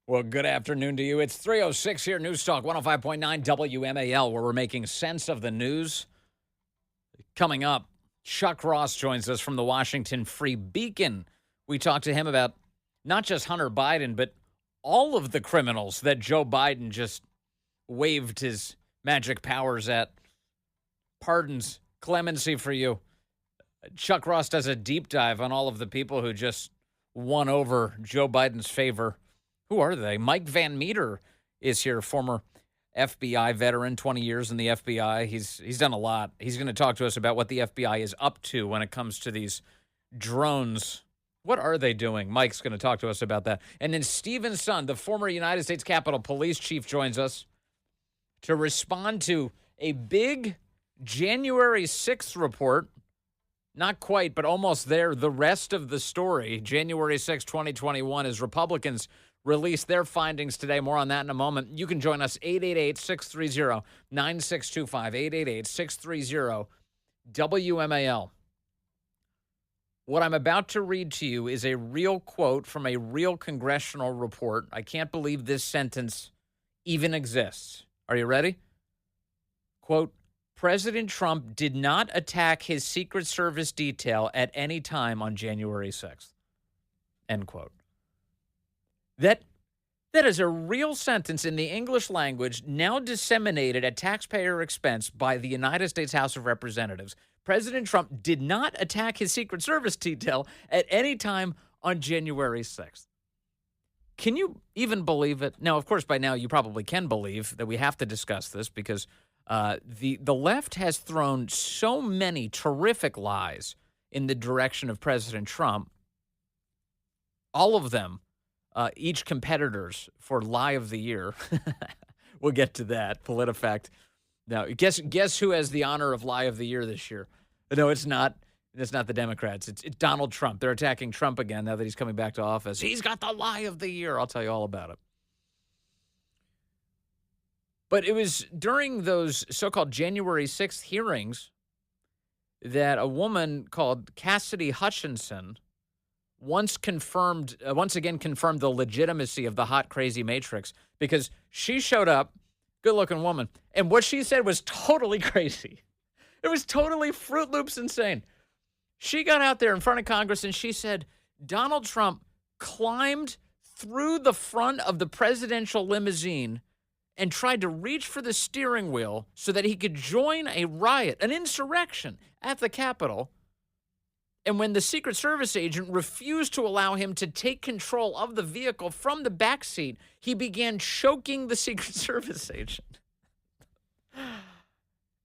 Well, good afternoon to you. It's 3:06 here, News Talk 105.9 WMAL, where we're making sense of the news. Coming up, Chuck Ross joins us from the Washington Free Beacon. We talked to him about not just Hunter Biden, but all of the criminals that Joe Biden just waved his magic powers at. Pardons, clemency for you. Chuck Ross does a deep dive on all of the people who just won over Joe Biden's favor. Who are they? Mike Van Meter is here, former FBI veteran, 20 years in the FBI. He's done a lot. He's going to talk to us about what the FBI is up to when it comes to these drones. What are they doing? Mike's going to talk to us about that. And then Stephen Sund, the former United States Capitol Police Chief, joins us to respond to a big January 6th report. Not quite, but almost there. The rest of the story, January 6, 2021, as Republicans release their findings today. More on that in a moment. You can join us, 888-630-9625, 888-630-WMAL. What I'm about to read to you is a real quote from a real congressional report. I can't believe this sentence even exists. Are you ready? Quote, President Trump did not attack his Secret Service detail at any time on January 6th. End quote. That is a real sentence in the English language, now disseminated at taxpayer expense by the United States House of Representatives. President Trump did not attack his Secret Service detail at any time on January 6th. Can you even believe it? Now, of course, by now you probably can believe that we have to discuss this because the left has thrown so many terrific lies in the direction of President Trump, all of them, each competitors for Lie of the Year. We'll get to that, PolitiFact. Now, guess who has the honor of Lie of the Year this year? No, it's not. It's not the Democrats. It's Donald Trump. They're attacking Trump again now that he's coming back to office. He's got the Lie of the Year. I'll tell you all about it. But it was during those so-called January 6th hearings that a woman called Cassidy Hutchinson once again confirmed the legitimacy of the hot, crazy matrix because she showed up, good-looking woman, and what she said was totally crazy. It was totally Fruit Loops insane. She got out there in front of Congress and she said Donald Trump climbed through the front of the presidential limousine and tried to reach for the steering wheel so that he could join a riot, an insurrection at the Capitol. And when the Secret Service agent refused to allow him to take control of the vehicle from the back seat, he began choking the Secret Service agent.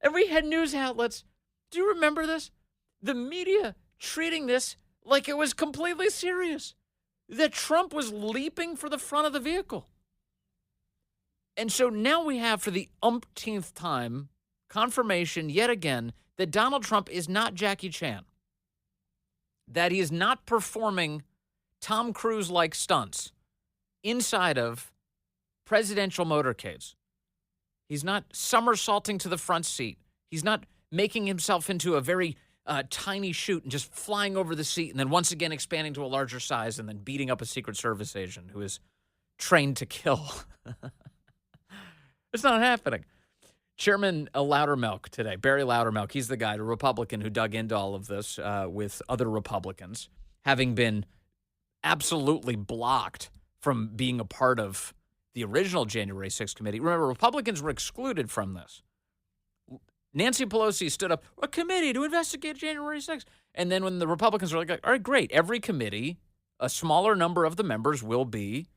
And we had news outlets. Do you remember this? The media treating this like it was completely serious, that Trump was leaping for the front of the vehicle. And so now we have, for the umpteenth time, confirmation yet again that Donald Trump is not Jackie Chan, that he is not performing Tom Cruise-like stunts inside of presidential motorcades. He's not somersaulting to the front seat. He's not making himself into a very tiny chute and just flying over the seat and then once again expanding to a larger size and then beating up a Secret Service agent who is trained to kill. It's not happening. Chairman Loudermilk today, Barry Loudermilk, he's the guy, the Republican who dug into all of this with other Republicans, having been absolutely blocked from being a part of the original January 6th committee. Remember, Republicans were excluded from this. Nancy Pelosi stood up, a committee to investigate January 6th. And then when the Republicans were like, all right, great, every committee, a smaller number of the members will be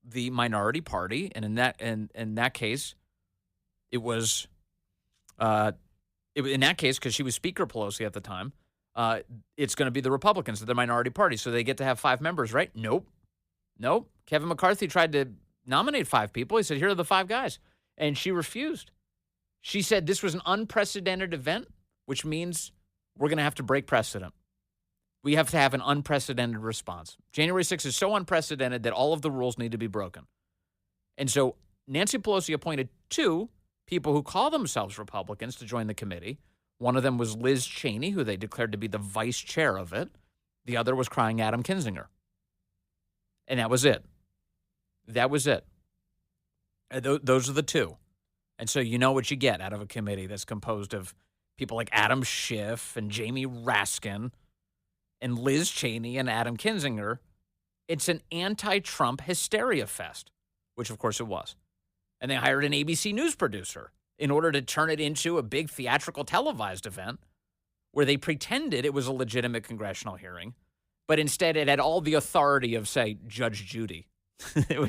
the minority party. And in that case, it was, in that case, because she was Speaker Pelosi at the time, it's going to be the Republicans, the minority party. So they get to have 5 members, right? Nope. Kevin McCarthy tried to nominate 5 people. He said, here are the 5 guys. And she refused. She said this was an unprecedented event, which means we're going to have to break precedent. We have to have an unprecedented response. January 6th is so unprecedented that all of the rules need to be broken. And so Nancy Pelosi appointed 2 people who call themselves Republicans to join the committee. One of them was Liz Cheney, who they declared to be the vice chair of it. The other was crying Adam Kinzinger. And that was it. That was it. Those are the two. And so you know what you get out of a committee that's composed of people like Adam Schiff and Jamie Raskin and Liz Cheney and Adam Kinzinger. It's an anti-Trump hysteria fest, which of course it was. And they hired an ABC News producer in order to turn it into a big theatrical televised event where they pretended it was a legitimate congressional hearing, but instead it had all the authority of, say, Judge Judy. It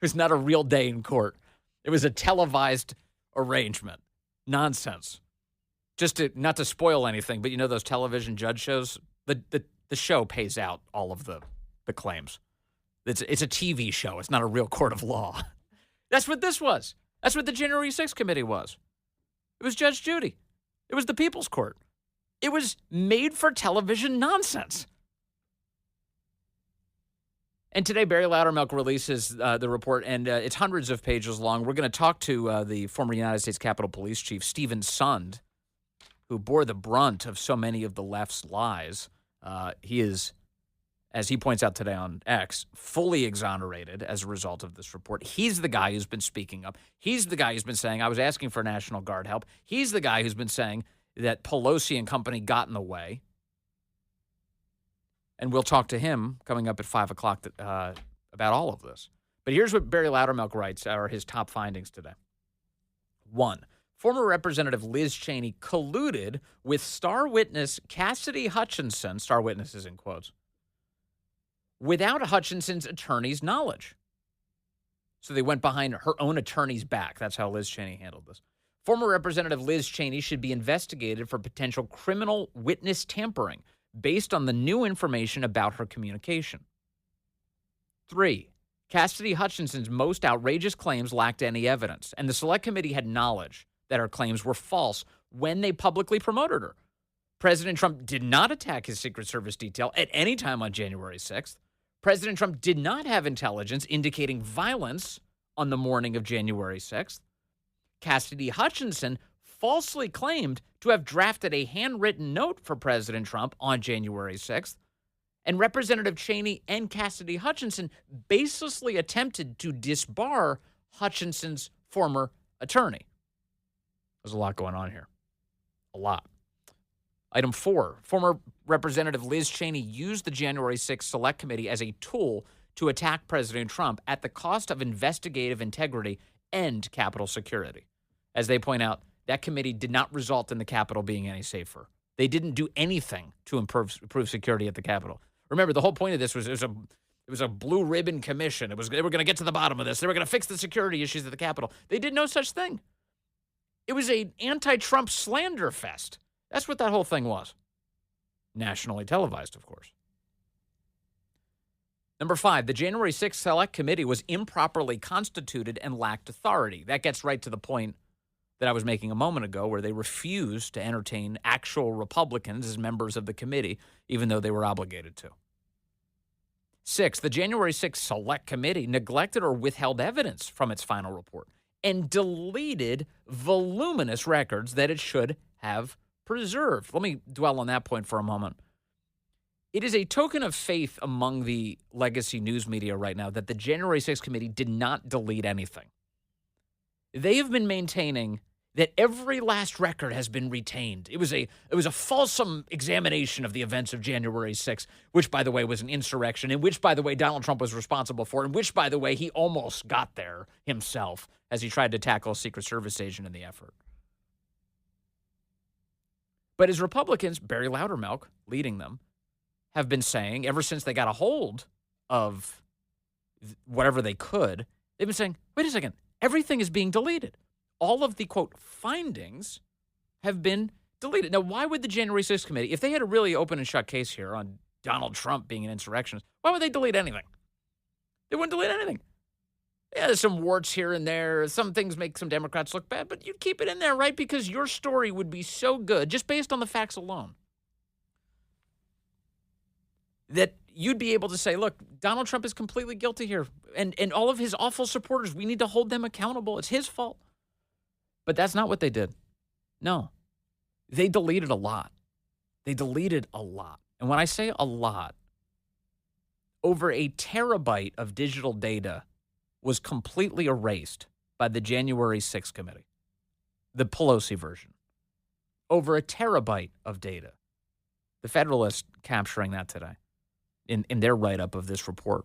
was not a real day in court. It was a televised arrangement. Nonsense. Just not to spoil anything, but you know those television judge shows? The show pays out all of the claims. It's a TV show. It's not a real court of law. That's what this was. That's what the January 6th committee was. It was Judge Judy. It was the People's Court. It was made-for-television nonsense. And today, Barry Loudermilk releases the report, and it's hundreds of pages long. We're going to talk to the former United States Capitol Police Chief, Stephen Sund, who bore the brunt of so many of the left's lies. He is, as he points out today on X, fully exonerated as a result of this report. He's the guy who's been speaking up. He's the guy who's been saying, I was asking for National Guard help. He's the guy who's been saying that Pelosi and company got in the way. And we'll talk to him coming up at 5 o'clock about all of this. But here's what Barry Loudermilk writes are his top findings today. 1. Former Representative Liz Cheney colluded with star witness Cassidy Hutchinson, star witness is in quotes, without Hutchinson's attorney's knowledge. So they went behind her own attorney's back. That's how Liz Cheney handled this. Former Representative Liz Cheney should be investigated for potential criminal witness tampering based on the new information about her communication. 3. Cassidy Hutchinson's most outrageous claims lacked any evidence, and the Select Committee had knowledge that her claims were false when they publicly promoted her. President Trump did not attack his Secret Service detail at any time on January 6th. President Trump did not have intelligence indicating violence on the morning of January 6th. Cassidy Hutchinson falsely claimed to have drafted a handwritten note for President Trump on January 6th, and Representative Cheney and Cassidy Hutchinson baselessly attempted to disbar Hutchinson's former attorney. There's a lot going on here. A lot. Item 4, former Representative Liz Cheney used the January 6th Select Committee as a tool to attack President Trump at the cost of investigative integrity and Capitol security. As they point out, that committee did not result in the Capitol being any safer. They didn't do anything to improve security at the Capitol. Remember, the whole point of this was it was a blue ribbon commission. They were going to get to the bottom of this. They were going to fix the security issues at the Capitol. They did no such thing. It was an anti-Trump slander fest. That's what that whole thing was. Nationally televised, of course. Number 5, the January 6th Select Committee was improperly constituted and lacked authority. That gets right to the point that I was making a moment ago, where they refused to entertain actual Republicans as members of the committee, even though they were obligated to. 6, the January 6th Select Committee neglected or withheld evidence from its final report and deleted voluminous records that it should have preserved. Let me dwell on that point for a moment. It is a token of faith among the legacy news media right now that the January 6th committee did not delete anything. They have been maintaining that every last record has been retained. It was a fulsome examination of the events of January 6th, which, by the way, was an insurrection, and which, by the way, Donald Trump was responsible for, and which, by the way, he almost got there himself as he tried to tackle a Secret Service agent in the effort. But as Republicans, Barry Loudermilk leading them, have been saying ever since they got a hold of whatever they could, they've been saying, wait a second, everything is being deleted. All of the, quote, findings have been deleted. Now, why would the January 6th committee, if they had a really open and shut case here on Donald Trump being an insurrectionist, why would they delete anything? They wouldn't delete anything. Yeah, there's some warts here and there. Some things make some Democrats look bad, but you'd keep it in there, right? Because your story would be so good, just based on the facts alone, that you'd be able to say, look, Donald Trump is completely guilty here. And all of his awful supporters, we need to hold them accountable. It's his fault. But that's not what they did. No. They deleted a lot. They deleted a lot. And when I say a lot, over a terabyte of digital data was completely erased by the January 6th committee, the Pelosi version. Over a terabyte of data. The Federalist capturing that today in their write-up of this report.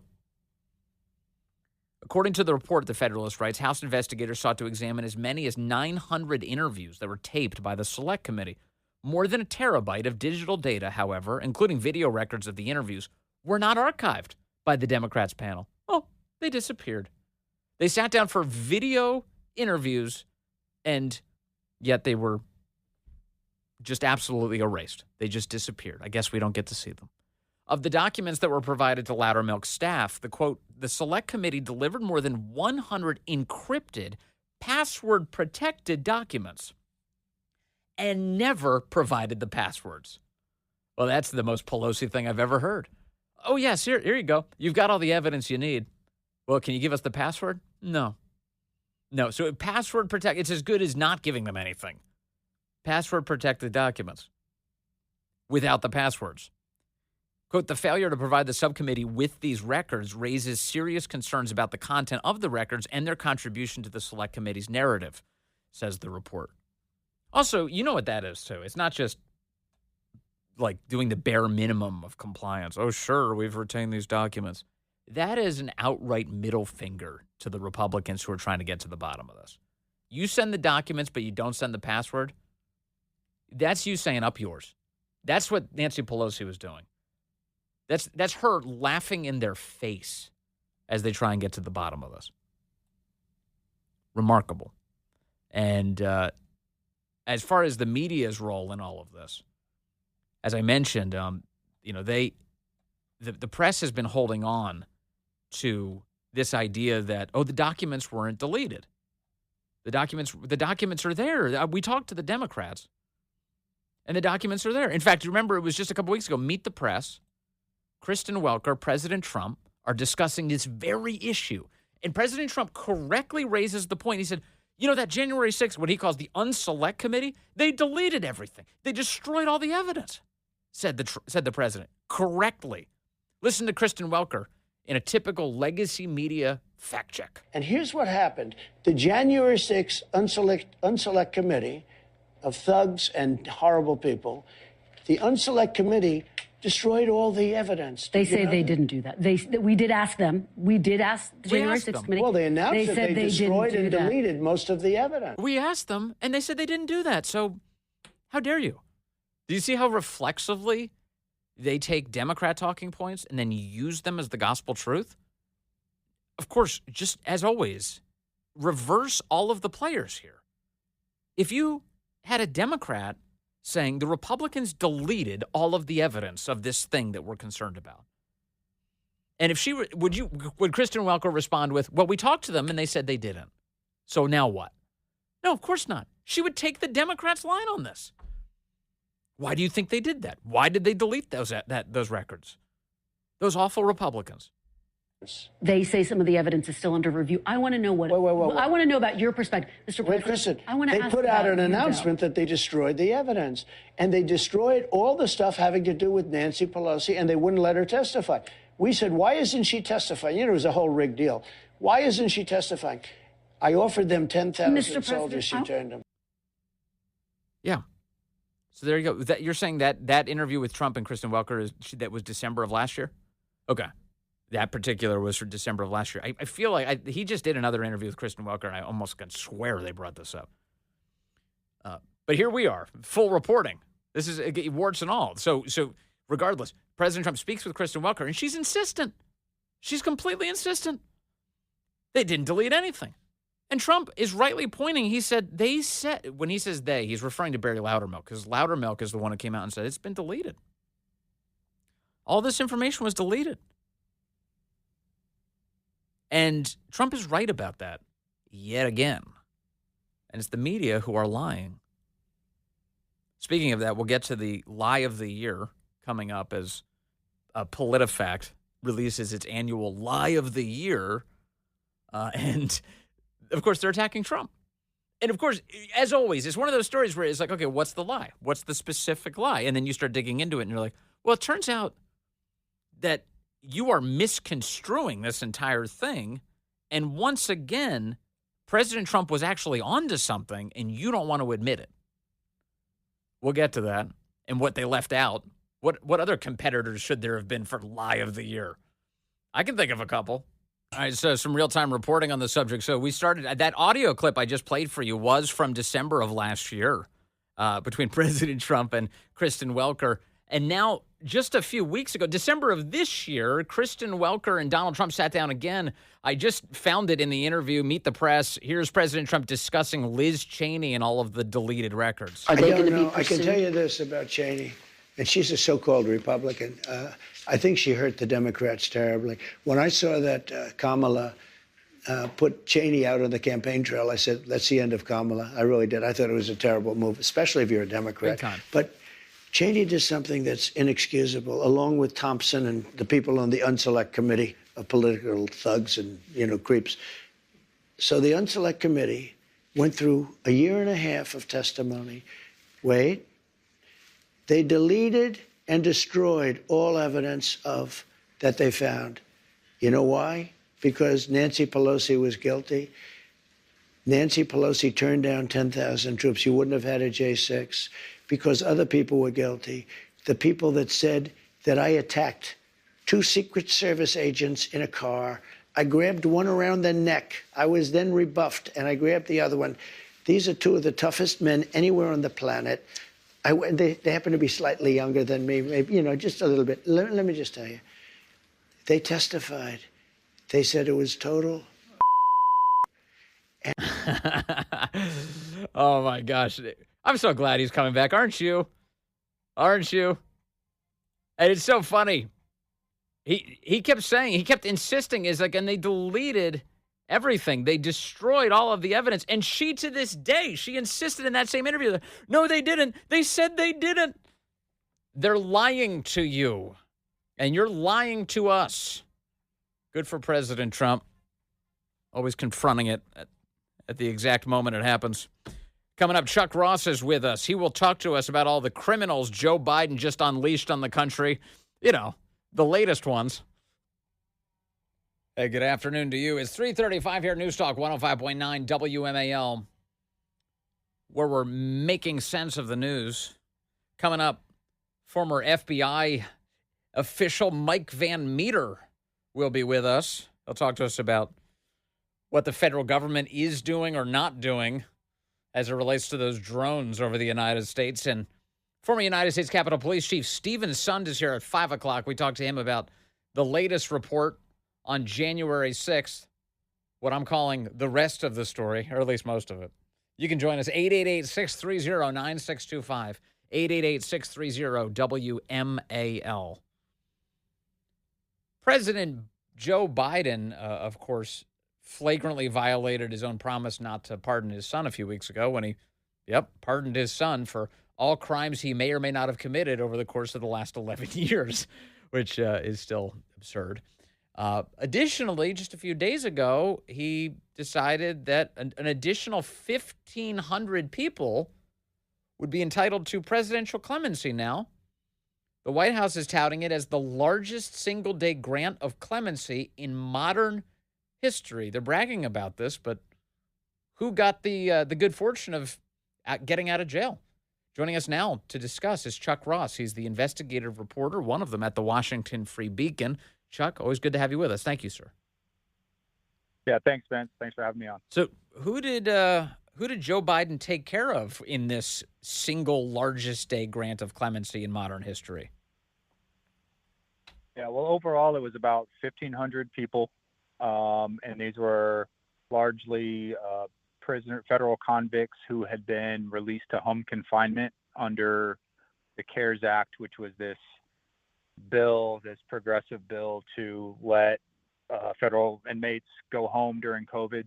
According to the report, the Federalist writes, House investigators sought to examine as many as 900 interviews that were taped by the Select Committee. More than a terabyte of digital data, however, including video records of the interviews, were not archived by the Democrats panel. Oh, they disappeared. They sat down for video interviews, and yet they were just absolutely erased. They just disappeared. I guess we don't get to see them. Of the documents that were provided to Loudermilk's staff, the quote, the Select Committee delivered more than 100 encrypted, password-protected documents and never provided the passwords. Well, that's the most Pelosi thing I've ever heard. Oh, yes, here you go. You've got all the evidence you need. Well, can you give us the password? No. So password protect, it's as good as not giving them anything. Password protected documents without the passwords. Quote, the failure to provide the subcommittee with these records raises serious concerns about the content of the records and their contribution to the Select Committee's narrative, says the report. Also, you know what that is, too. It's not just like doing the bare minimum of compliance. Oh, sure, we've retained these documents. That is an outright middle finger to the Republicans who are trying to get to the bottom of this. You send the documents, but you don't send the password. That's you saying up yours. That's what Nancy Pelosi was doing. That's her laughing in their face as they try and get to the bottom of this. Remarkable. And as far as the media's role in all of this, as I mentioned, the press has been holding on to this idea that, the documents weren't deleted. The documents are there. We talked to the Democrats, and the documents are there. In fact, remember, it was just a couple weeks ago, Meet the Press. Kristen Welker, President Trump are discussing this very issue. And President Trump correctly raises the point. He said, that January 6th, what he calls the Unselect Committee, they deleted everything. They destroyed all the evidence, said the president, correctly. Listen to Kristen Welker in a typical legacy media fact check. And here's what happened. The January 6th Unselect Committee of thugs and horrible people, the Unselect Committee destroyed all the evidence. They say they didn't do that. We did ask them. We did ask the January 6th committee. Well, they announced that they destroyed and deleted most of the evidence. We asked them, and they said they didn't do that. So how dare you? Do you see how reflexively they take Democrat talking points and then use them as the gospel truth? Of course, just as always, reverse all of the players here. If you had a Democrat saying the Republicans deleted all of the evidence of this thing that we're concerned about, and if she would Kristen Welker respond with, well, we talked to them and they said they didn't. So now what? No, of course not. She would take the Democrats' line on this. Why do you think they did that? Why did they delete those records? Those awful Republicans. They say some of the evidence is still under review. I want to know what. Wait. I want to know about your perspective, Mr. President. Kristen, I want to they ask put out about an announcement that they destroyed the evidence, and they destroyed all the stuff having to do with Nancy Pelosi, and they wouldn't let her testify. We said, why isn't she testifying? It was a whole rigged deal. Why isn't she testifying? I offered them 10,000 soldiers. She turned them. Yeah. So there you go. You're saying that interview with Trump and Kristen Welker that was December of last year? Okay. That particular was for December of last year. I feel like he just did another interview with Kristen Welker, and I almost can swear they brought this up. But here we are, full reporting. This is warts and all. So regardless, President Trump speaks with Kristen Welker, and she's insistent. She's completely insistent. They didn't delete anything. And Trump is rightly pointing. He said, when he says they, he's referring to Barry Loudermilk, because Loudermilk is the one who came out and said, it's been deleted. All this information was deleted. And Trump is right about that yet again. And it's the media who are lying. Speaking of that, we'll get to the lie of the year coming up as PolitiFact releases its annual lie of the year. And, of course, they're attacking Trump. And, of course, as always, it's one of those stories where it's like, okay, what's the lie? What's the specific lie? And then you start digging into it, and you're like, well, it turns out that you are misconstruing this entire thing, And once again, President Trump was actually onto something, and you don't want to admit it. We'll get to that and what they left out. What other competitors should there have been for Lie of the Year? I can think of a couple. All right, so some real-time reporting on the subject. So we started, that audio clip I just played for you was from December of last year between President Trump and Kristen Welker. And now, just a few weeks ago, December of this year, Kristen Welker and Donald Trump sat down again. I just found it in the interview, Meet the Press. Here's President Trump discussing Liz Cheney and all of the deleted records. Are they going to be pursued? I can tell you this about Cheney, and she's a so-called Republican. I think she hurt the Democrats terribly. When I saw that Kamala put Cheney out on the campaign trail, I said, that's the end of Kamala. I really did. I thought it was a terrible move, especially if you're a Democrat. Big time. But Cheney did something that's inexcusable, along with Thompson and the people on the Unselect Committee of political thugs and, creeps. So the Unselect Committee went through a year and a half of testimony. Wait. They deleted and destroyed all evidence of that they found. You know why? Because Nancy Pelosi was guilty. Nancy Pelosi turned down 10,000 troops. You wouldn't have had a J6 because other people were guilty. The people that said that I attacked 2 Secret Service agents in a car. I grabbed one around the neck. I was then rebuffed, and I grabbed the other one. These are 2 of the toughest men anywhere on the planet. They happen to be slightly younger than me, maybe, just a little bit. Let me just tell you. They testified. They said it was total. Oh, my gosh. I'm so glad he's coming back. Aren't you? Aren't you? And it's so funny. He kept saying, he kept insisting, and they deleted everything. They destroyed all of the evidence. And she, to this day, she insisted in that same interview, no, they didn't. They said they didn't. They're lying to you. And you're lying to us. Good for President Trump. Always confronting it at the exact moment it happens. Coming up, Chuck Ross is with us. He will talk to us about all the criminals Joe Biden just unleashed on the country. The latest ones. Hey, good afternoon to you. It's 3:35 here at News Talk 105.9 WMAL, where we're making sense of the news. Coming up, former FBI official Mike Van Meter will be with us. He'll talk to us about what the federal government is doing or not doing as it relates to those drones over the United States. And former United States Capitol Police Chief Stephen Sund is here at 5 o'clock. We talked to him about the latest report on January 6th, what I'm calling the rest of the story, or at least most of it. You can join us, 888-630-9625, 888-630-WMAL. President Joe Biden, of course, flagrantly violated his own promise not to pardon his son a few weeks ago when he, pardoned his son for all crimes he may or may not have committed over the course of the last 11 years, which is still absurd. Additionally, just a few days ago, he decided that an additional 1,500 people would be entitled to presidential clemency now. The White House is touting it as the largest single-day grant of clemency in modern history. They're bragging about this, but who got the good fortune of getting out of jail? Joining us now to discuss is Chuck Ross. He's the investigative reporter, one of them at the Washington Free Beacon. Chuck, always good to have you with us. Thank you, sir. Yeah, thanks, Vince. Thanks for having me on. So who did Joe Biden take care of in this single largest day grant of clemency in modern history? Yeah, well, overall, it was about 1,500 people, and these were largely federal convicts who had been released to home confinement under the CARES Act, which was this progressive bill to let federal inmates go home during COVID.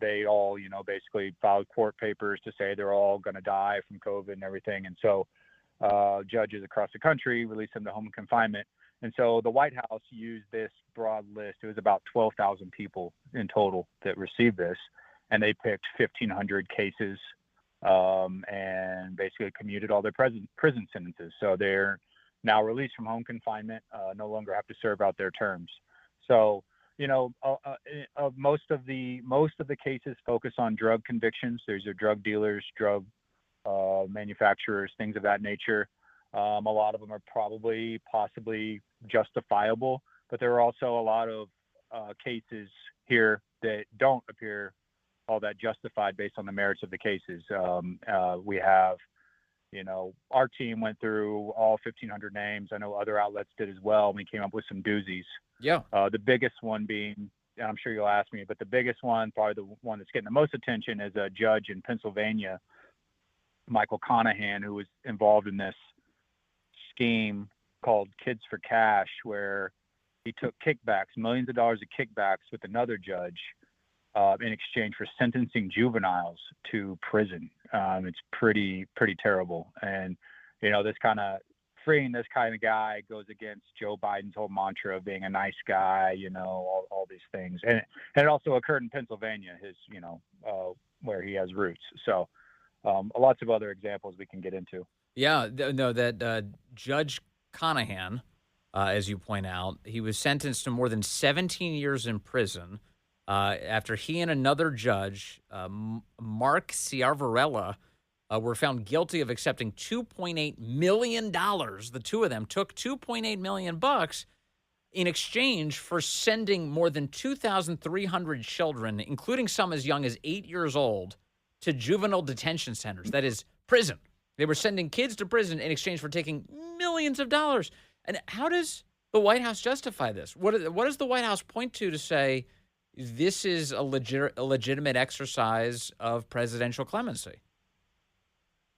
They all, basically filed court papers to say they're all going to die from COVID and everything. And so judges across the country released them to home confinement. And so the White House used this broad list. It was about 12,000 people in total that received this. And they picked 1,500 cases and basically commuted all their prison sentences. So they're now released from home confinement, no longer have to serve out their terms. So most of the cases focus on drug convictions. There's drug dealers, drug manufacturers, things of that nature. A lot of them are possibly justifiable, but there are also a lot of cases here that don't appear all that justified based on the merits of the cases. We have, our team went through all 1,500 names. I know other outlets did as well. And we came up with some doozies. Yeah. The biggest one being, and I'm sure you'll ask me, but the biggest one, probably the one that's getting the most attention, is a judge in Pennsylvania, Michael Conahan, who was involved in this scheme called Kids for Cash, where he took kickbacks, millions of dollars of kickbacks with another judge in exchange for sentencing juveniles to prison. It's pretty terrible. And, freeing this kind of guy goes against Joe Biden's whole mantra of being a nice guy, all these things. And it also occurred in Pennsylvania, where he has roots. So lots of other examples we can get into. Yeah, that Judge Conahan, as you point out, he was sentenced to more than 17 years in prison after he and another judge, Mark Ciavarella, were found guilty of accepting $2.8 million. The two of them took $2.8 million in exchange for sending more than 2,300 children, including some as young as 8 years old, to juvenile detention centers. That is prison. They were sending kids to prison in exchange for taking millions of dollars. And how does the White House justify this? What does the White House point to say this is a legitimate exercise of presidential clemency?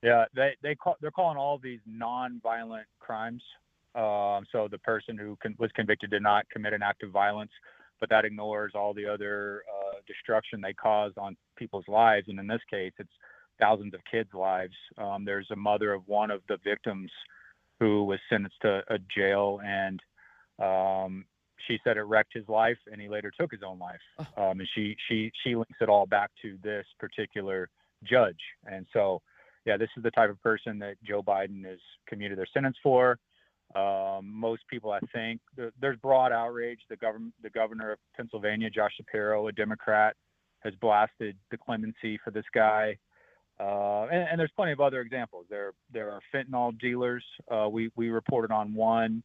Yeah, they're calling all these non-violent crimes. So the person who was convicted did not commit an act of violence, but that ignores all the other destruction they caused on people's lives. And in this case, it's thousands of kids' lives. There's a mother of one of the victims who was sentenced to a jail, and she said it wrecked his life, and he later took his own life. And she links it all back to this particular judge. And so, yeah, this is the type of person that Joe Biden has commuted their sentence for. Most people, I think, there's broad outrage. The governor of Pennsylvania, Josh Shapiro, a Democrat, has blasted the clemency for this guy. And there's plenty of other examples. There are fentanyl dealers. We reported on one.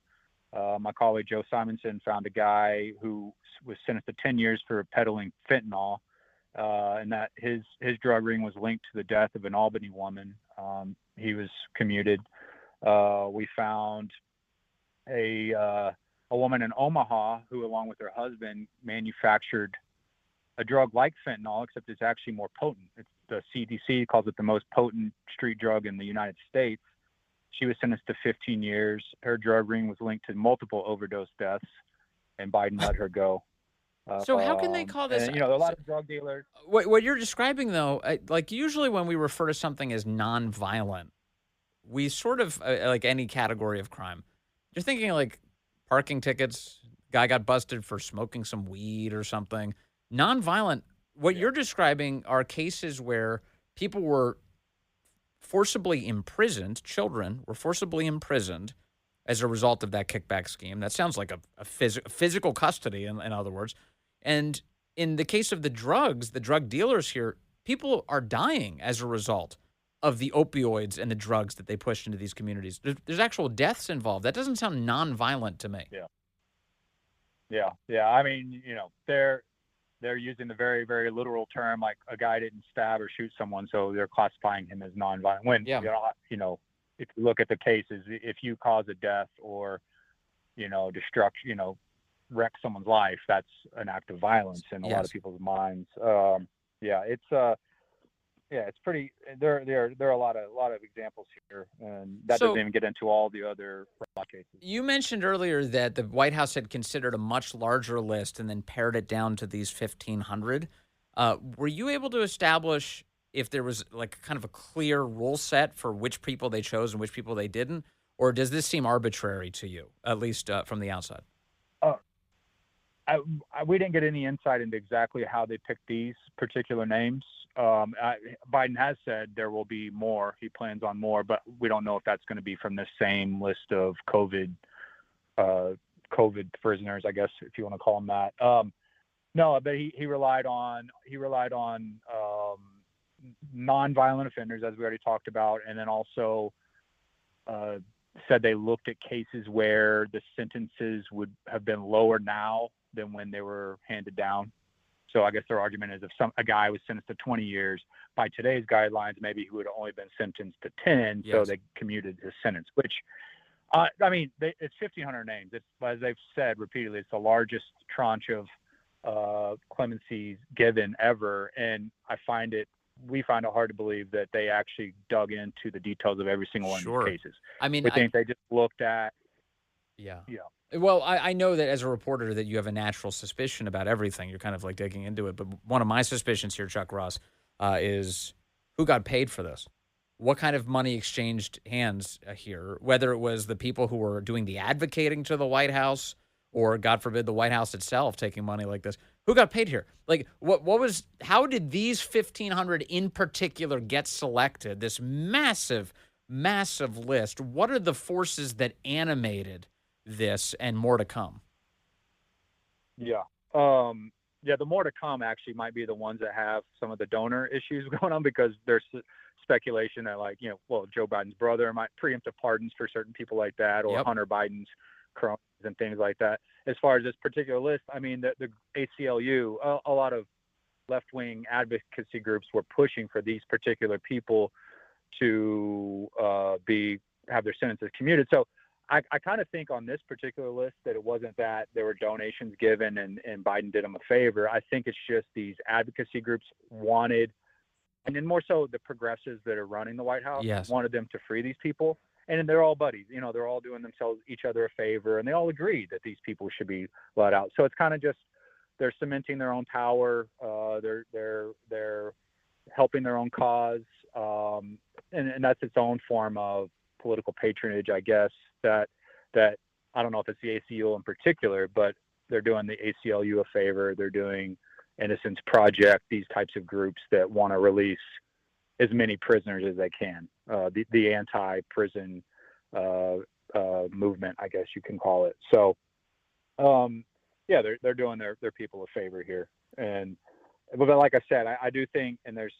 My colleague Joe Simonson found a guy who was sentenced to 10 years for peddling fentanyl, and that his drug ring was linked to the death of an Albany woman. He was commuted. We found a woman in Omaha who, along with her husband, manufactured a drug like fentanyl, except it's actually more potent. The CDC calls it the most potent street drug in the United States. She was sentenced to 15 years. Her drug ring was linked to multiple overdose deaths, and Biden let her go. So how can they call this? And, a lot of drug dealers. What you're describing, though, like usually when we refer to something as nonviolent, we sort of, like any category of crime, you're thinking like parking tickets, guy got busted for smoking some weed or something. Nonviolent, what you're describing are cases where people were forcibly imprisoned, children were forcibly imprisoned as a result of that kickback scheme. That sounds like a physical custody, in other words. And in the case of the drug dealers here, people are dying as a result of the opioids and the drugs that they pushed into these communities. There's actual deaths involved. That doesn't sound nonviolent to me. Yeah. I mean, they're using the very, very literal term, like a guy didn't stab or shoot someone, so they're classifying him as nonviolent. When, if you look at the cases, if you cause a death or, destruction, wreck someone's life, that's an act of violence in a lot of people's minds. It's pretty. There are a lot of examples here, and that doesn't even get into all the other cases. You mentioned earlier that the White House had considered a much larger list and then pared it down to these 1,500. Were you able to establish if there was like kind of a clear rule set for which people they chose and which people they didn't, or does this seem arbitrary to you, at least from the outside? We didn't get any insight into exactly how they picked these particular names. Biden has said there will be more. He plans on more, but we don't know if that's going to be from the same list of COVID prisoners, I guess, if you want to call them that. No, but he relied on nonviolent offenders, as we already talked about, and then also said they looked at cases where the sentences would have been lower now than when they were handed down. So I guess their argument is if a guy was sentenced to 20 years, by today's guidelines, maybe he would have only been sentenced to 10, Yes. so they commuted his sentence, which, I mean, it's 1,500 names. It's, as they've said repeatedly, it's the largest tranche of clemencies given ever, and we find it hard to believe that they actually dug into the details of every single one of these cases. I mean, we think they just looked at. Yeah. Yeah. Well, I know that as a reporter that you have a natural suspicion about everything. You're kind of like digging into it. But one of my suspicions here, Chuck Ross, is who got paid for this? What kind of money exchanged hands here? Whether it was the people who were doing the advocating to the White House or, God forbid, the White House itself taking money like this. Who got paid here? Like, how did these 1,500 in particular get selected? This massive, massive list. What are the forces that animated this, and more to come? Yeah. The more to come actually might be the ones that have some of the donor issues going on, because there's speculation that, like, Joe Biden's brother might preemptive pardons for certain people like that, or Hunter Biden's cronies and things like that. As far as this particular list, I mean, the ACLU, a lot of left-wing advocacy groups were pushing for these particular people to have their sentences commuted. So I kind of think on this particular list that it wasn't that there were donations given and Biden did them a favor. I think it's just these advocacy groups wanted, and then more so the progressives that are running the White House, wanted them to free these people. And they're all buddies, they're all doing each other a favor, and they all agreed that these people should be let out. So it's kind of just, they're cementing their own power. They're helping their own cause. And that's its own form of political patronage, I guess, that I don't know if it's the ACLU in particular, but they're doing the ACLU a favor. They're doing Innocence Project, these types of groups that want to release as many prisoners as they can. The anti-prison movement, I guess you can call it. So, they're doing their people a favor here. But like I said, I do think, and there's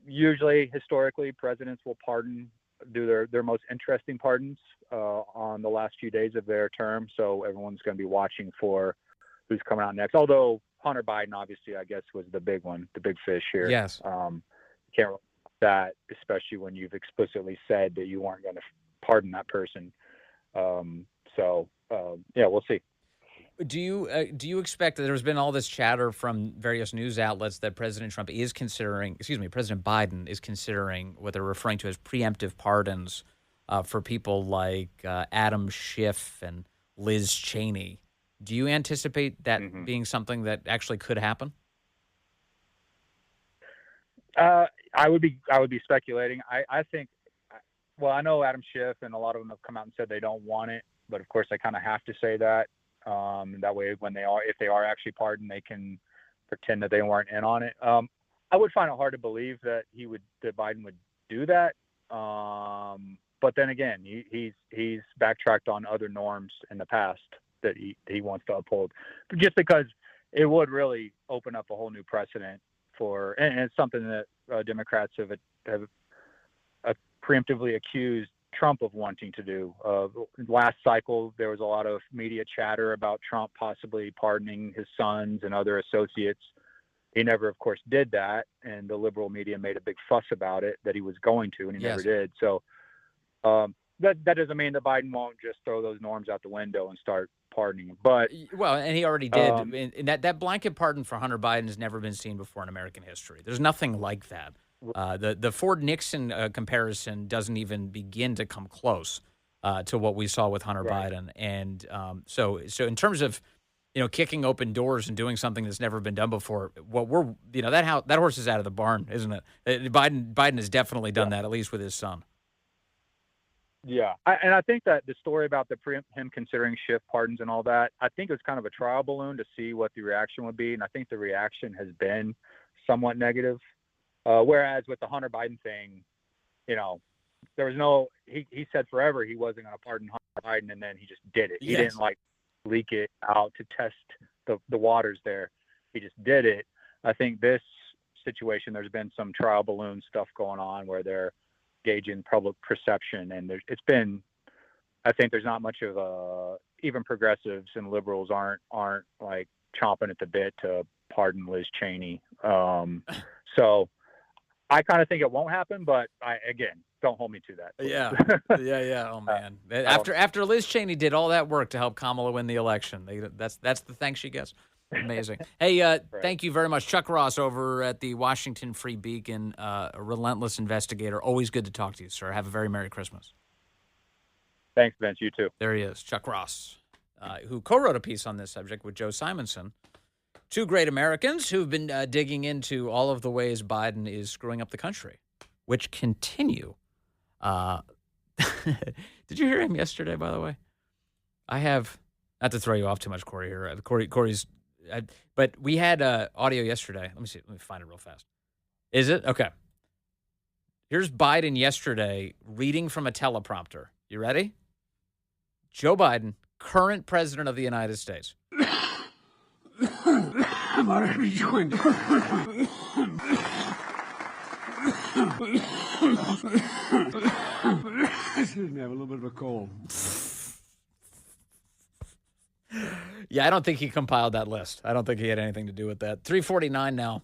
usually historically presidents will do their most interesting pardons on the last few days of their term. So everyone's going to be watching for who's coming out next. Although Hunter Biden, obviously, I guess, was the big one, the big fish here. Yes. Can't rely on that, especially when you've explicitly said that you weren't going to pardon that person. We'll see. Do you expect that there's been all this chatter from various news outlets that President Biden is considering what they're referring to as preemptive pardons for people like Adam Schiff and Liz Cheney? Do you anticipate that being something that actually could happen? I would be speculating. I think, I know Adam Schiff and a lot of them have come out and said they don't want it, but of course they kind of have to say that. That way, if they are actually pardoned, they can pretend that they weren't in on it. I would find it hard to believe that Biden would do that. But then again, he's backtracked on other norms in the past that he wants to uphold, just because it would really open up a whole new precedent and it's something that Democrats have preemptively accused Trump of wanting to do. Last cycle, there was a lot of media chatter about Trump possibly pardoning his sons and other associates. He never, of course, did that, and the liberal media made a big fuss about it, that he was going to, and he never did. So that doesn't mean that Biden won't just throw those norms out the window and start pardoning him. But and he already did. And that blanket pardon for Hunter Biden has never been seen before in American history. There's nothing like that. The Ford Nixon comparison doesn't even begin to come close to what we saw with Hunter Biden. And so in terms of kicking open doors and doing something that's never been done before, that horse is out of the barn, isn't it? Biden has definitely done that, at least with his son. Yeah, and I think that the story about him considering Schiff pardons and all that, I think it was kind of a trial balloon to see what the reaction would be, and I think the reaction has been somewhat negative. Whereas with the Hunter Biden thing, there was no. He said forever he wasn't going to pardon Hunter Biden, and then he just did it. He didn't leak it out to test the waters there. he just did it. I think this situation, there's been some trial balloon stuff going on where they're gauging public perception, and I think there's not much of even progressives and liberals aren't like chomping at the bit to pardon Liz Cheney. So I kind of think it won't happen, but again, don't hold me to that. Yeah. Oh man, after Liz Cheney did all that work to help Kamala win the election, that's the thanks she gets. Amazing. Hey, right. Thank you very much, Chuck Ross over at the Washington Free Beacon, a relentless investigator. Always good to talk to you, sir. Have a very Merry Christmas. Thanks, Vince. You too. There he is, Chuck Ross, who co-wrote a piece on this subject with Joe Simonson. Two great Americans who've been digging into all of the ways Biden is screwing up the country, which continue. Did you hear him yesterday, by the way? I have, not to throw you off too much, Corey, here. Corey's, but we had audio yesterday. Let me find it real fast. Is it? Okay. Here's Biden yesterday reading from a teleprompter. You ready? Joe Biden, current president of the United States. I'm already joined. I have a little bit of a cold. Yeah, I don't think he compiled that list. I don't think he had anything to do with that. 3:49 now.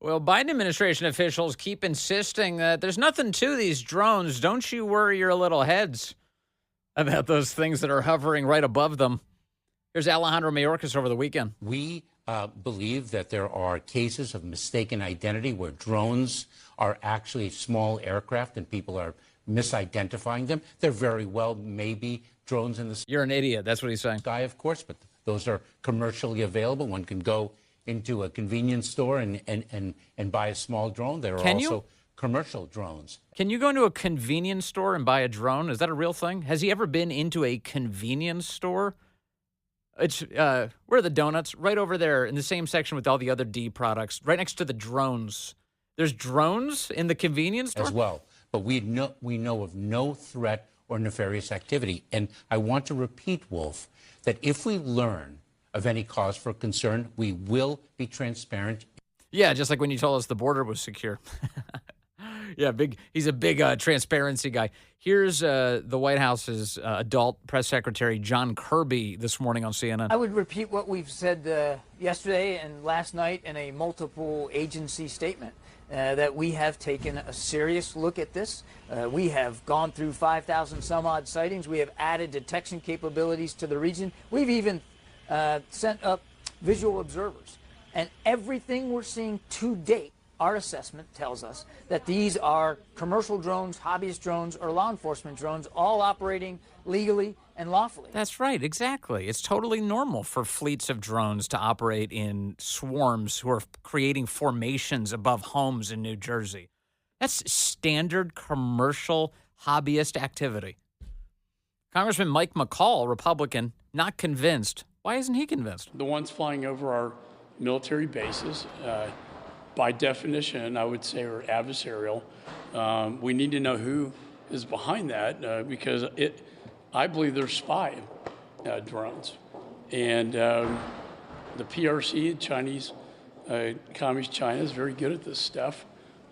Well, Biden administration officials keep insisting that there's nothing to these drones. Don't you worry your little heads about those things that are hovering right above them. Here's Alejandro Mayorkas over the weekend. We believe that there are cases of mistaken identity where drones are actually small aircraft and people are misidentifying them. There very well may be drones in the sky. You're an idiot. That's what he's saying. Of course, but those are commercially available. One can go into a convenience store and buy a small drone. There are also commercial drones. Can you go into a convenience store and buy a drone? Is that a real thing? Has he ever been into a convenience store? It's where are the donuts? Right over there in the same section with all the other D products, right next to the drones. There's drones in the convenience store? As well. But we know of no threat or nefarious activity. And I want to repeat, Wolf, that if we learn of any cause for concern, we will be transparent. Yeah, just like when you told us the border was secure. Yeah, he's a big transparency guy. Here's the White House's adult press secretary, John Kirby, this morning on CNN. I would repeat what we've said yesterday and last night in a multiple agency statement, that we have taken a serious look at this. We have gone through 5,000 some odd sightings. We have added detection capabilities to the region. We've even sent up visual observers. And everything we're seeing to date, our assessment tells us that these are commercial drones, hobbyist drones, or law enforcement drones, all operating legally and lawfully. That's right, exactly. It's totally normal for fleets of drones to operate in swarms who are creating formations above homes in New Jersey. That's standard commercial hobbyist activity. Congressman Mike McCall, Republican, not convinced. Why isn't he convinced? The ones flying over our military bases, by definition, I would say, are adversarial. We need to know who is behind that because I believe they're spy drones. And the PRC, Chinese, Communist China, is very good at this stuff.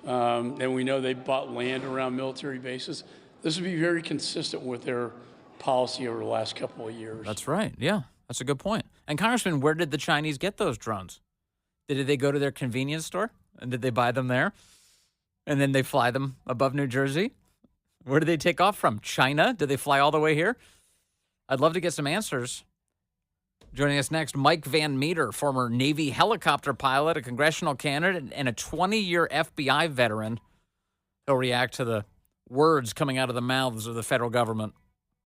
And we know they bought land around military bases. This would be very consistent with their policy over the last couple of years. That's right. Yeah, that's a good point. And Congressman, where did the Chinese get those drones? Did they go to their convenience store and did they buy them there? And then they fly them above New Jersey? Where did they take off from? China? Did they fly all the way here? I'd love to get some answers. Joining us next, Mike Van Meter, former Navy helicopter pilot, a congressional candidate, and a 20-year FBI veteran. He'll react to the words coming out of the mouths of the federal government.